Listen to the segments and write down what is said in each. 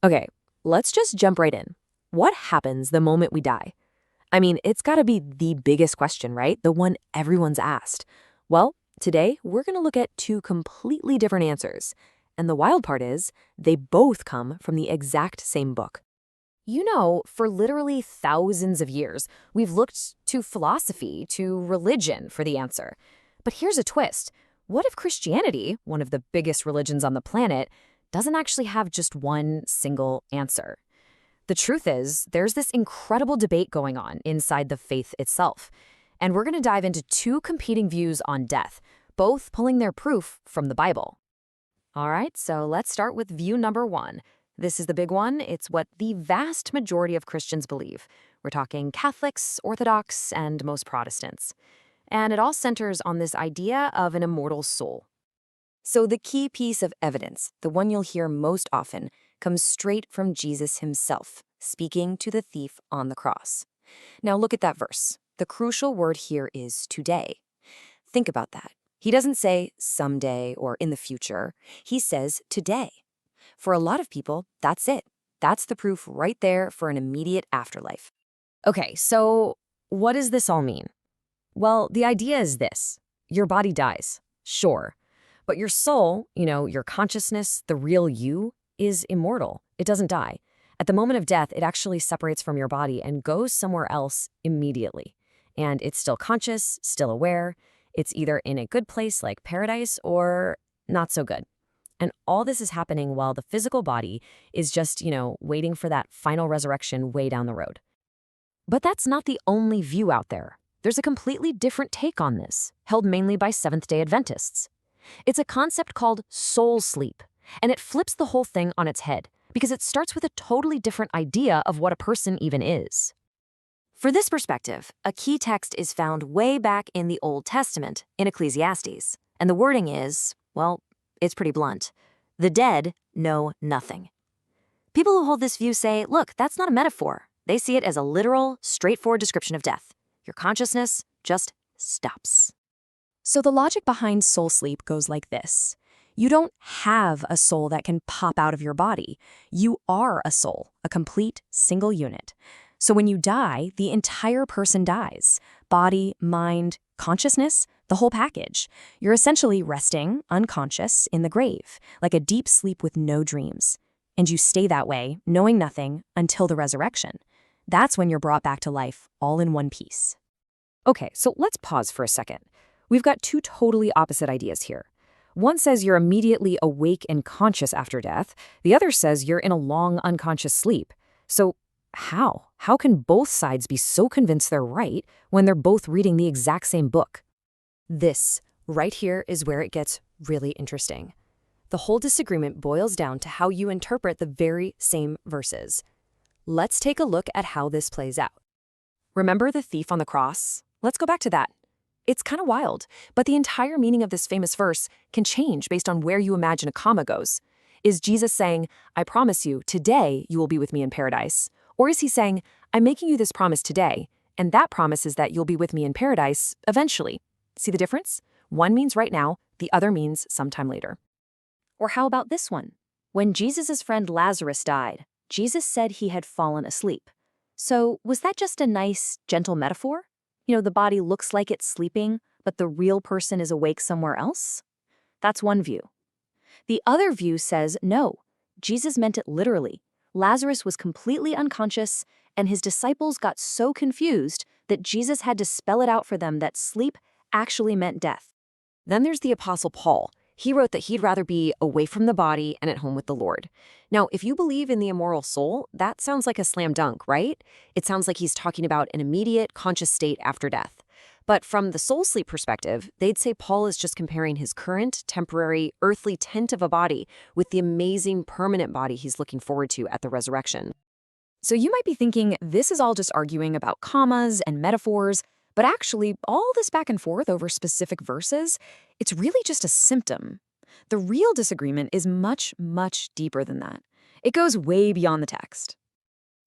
Okay, let's just jump right in. What happens the moment we die? I mean, it's got to be the biggest question, right? The one everyone's asked. Well, today we're going to look at two completely different answers. And the wild part is, they both come from the exact same book. You know, for literally thousands of years, we've looked to philosophy, to religion for the answer. But here's a twist. What if Christianity, one of the biggest religions on the planet, doesn't actually have just one single answer? The truth is, there's this incredible debate going on inside the faith itself. And we're going to dive into two competing views on death, both pulling their proof from the Bible. All right, so let's start with view number one. This is the big one. It's what the vast majority of Christians believe. We're talking Catholics, Orthodox, and most Protestants. And it all centers on this idea of an immortal soul. So the key piece of evidence, the one you'll hear most often, comes straight from Jesus himself, speaking to the thief on the cross. Now look at that verse. The crucial word here is today. Think about that. He doesn't say someday or in the future. He says today. For a lot of people, that's it. That's the proof right there for an immediate afterlife. Okay, so what does this all mean? Well, the idea is this. Your body dies, sure. But your soul, your consciousness, the real you, is immortal. It doesn't die. At the moment of death, it actually separates from your body and goes somewhere else immediately. And it's still conscious, still aware. It's either in a good place like paradise or not so good. And all this is happening while the physical body is just, waiting for that final resurrection way down the road. But that's not the only view out there. There's a completely different take on this, held mainly by Seventh-day Adventists. It's a concept called soul sleep, and it flips the whole thing on its head because it starts with a totally different idea of what a person even is. For this perspective, a key text is found way back in the Old Testament, in Ecclesiastes, and the wording is, well, it's pretty blunt. The dead know nothing. People who hold this view say, look, that's not a metaphor. They see it as a literal, straightforward description of death. Your consciousness just stops. So the logic behind soul sleep goes like this. You don't have a soul that can pop out of your body. You are a soul, a complete single unit. So when you die, the entire person dies. Body, mind, consciousness, the whole package. You're essentially resting, unconscious, in the grave, like a deep sleep with no dreams. And you stay that way, knowing nothing, until the resurrection. That's when you're brought back to life, all in one piece. Okay, so let's pause for a second. We've got two totally opposite ideas here. One says you're immediately awake and conscious after death. The other says you're in a long unconscious sleep. So how? How can both sides be so convinced they're right when they're both reading the exact same book? This, right here, is where it gets really interesting. The whole disagreement boils down to how you interpret the very same verses. Let's take a look at how this plays out. Remember the thief on the cross? Let's go back to that. It's kind of wild, but the entire meaning of this famous verse can change based on where you imagine a comma goes. Is Jesus saying, I promise you, today you will be with me in paradise? Or is he saying, I'm making you this promise today, and that promise is that you'll be with me in paradise eventually? See the difference? One means right now, the other means sometime later. Or how about this one? When Jesus' friend Lazarus died, Jesus said he had fallen asleep. So was that just a nice, gentle metaphor? The body looks like it's sleeping, but the real person is awake somewhere else? That's one view. The other view says no, Jesus meant it literally. Lazarus was completely unconscious, and his disciples got so confused that Jesus had to spell it out for them that sleep actually meant death. Then there's the Apostle Paul. He wrote that he'd rather be away from the body and at home with the Lord. Now, if you believe in the immortal soul, that sounds like a slam dunk, right? It sounds like he's talking about an immediate, conscious state after death. But from the soul sleep perspective, they'd say Paul is just comparing his current, temporary, earthly tent of a body with the amazing, permanent body he's looking forward to at the resurrection. So you might be thinking this is all just arguing about commas and metaphors, but actually, all this back and forth over specific verses, it's really just a symptom. The real disagreement is much, much deeper than that. It goes way beyond the text.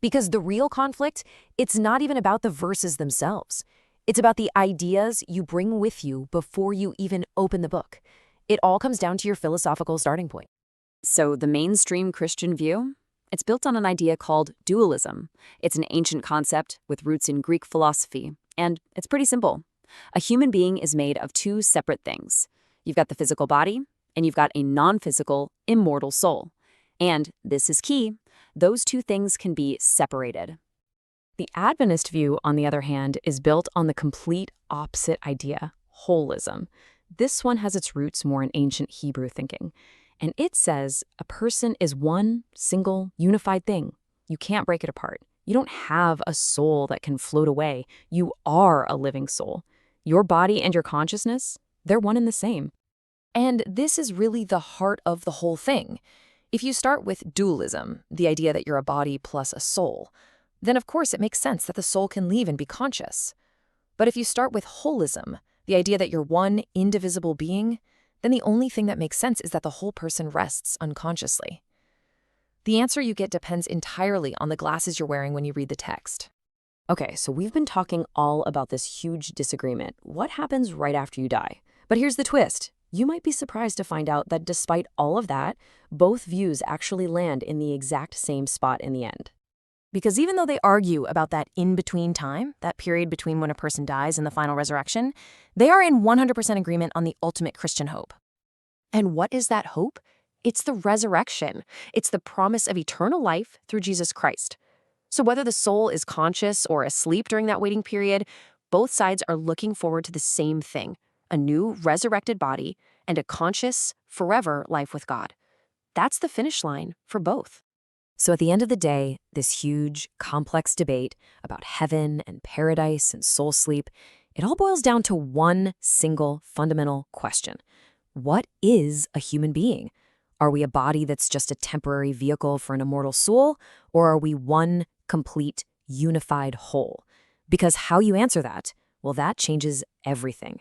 Because the real conflict, it's not even about the verses themselves. It's about the ideas you bring with you before you even open the book. It all comes down to your philosophical starting point. So the mainstream Christian view? It's built on an idea called dualism. It's an ancient concept with roots in Greek philosophy, and it's pretty simple. A human being is made of two separate things. You've got the physical body, and you've got a non-physical, immortal soul. And this is key, those two things can be separated. The Adventist view, on the other hand, is built on the complete opposite idea, holism. This one has its roots more in ancient Hebrew thinking. And it says a person is one single, unified thing. You can't break it apart. You don't have a soul that can float away. You are a living soul. Your body and your consciousness, they're one and the same. And this is really the heart of the whole thing. If you start with dualism, the idea that you're a body plus a soul, then of course it makes sense that the soul can leave and be conscious. But if you start with holism, the idea that you're one indivisible being, then the only thing that makes sense is that the whole person rests unconsciously. The answer you get depends entirely on the glasses you're wearing when you read the text. Okay, so we've been talking all about this huge disagreement. What happens right after you die? But here's the twist. You might be surprised to find out that despite all of that, both views actually land in the exact same spot in the end. Because even though they argue about that in-between time, that period between when a person dies and the final resurrection, they are in 100% agreement on the ultimate Christian hope. And what is that hope? It's the resurrection. It's the promise of eternal life through Jesus Christ. So whether the soul is conscious or asleep during that waiting period, both sides are looking forward to the same thing, a new resurrected body and a conscious, forever life with God. That's the finish line for both. So at the end of the day, this huge, complex debate about heaven and paradise and soul sleep, it all boils down to one single fundamental question. What is a human being? Are we a body that's just a temporary vehicle for an immortal soul, or are we one complete, unified whole? Because how you answer that, well, that changes everything.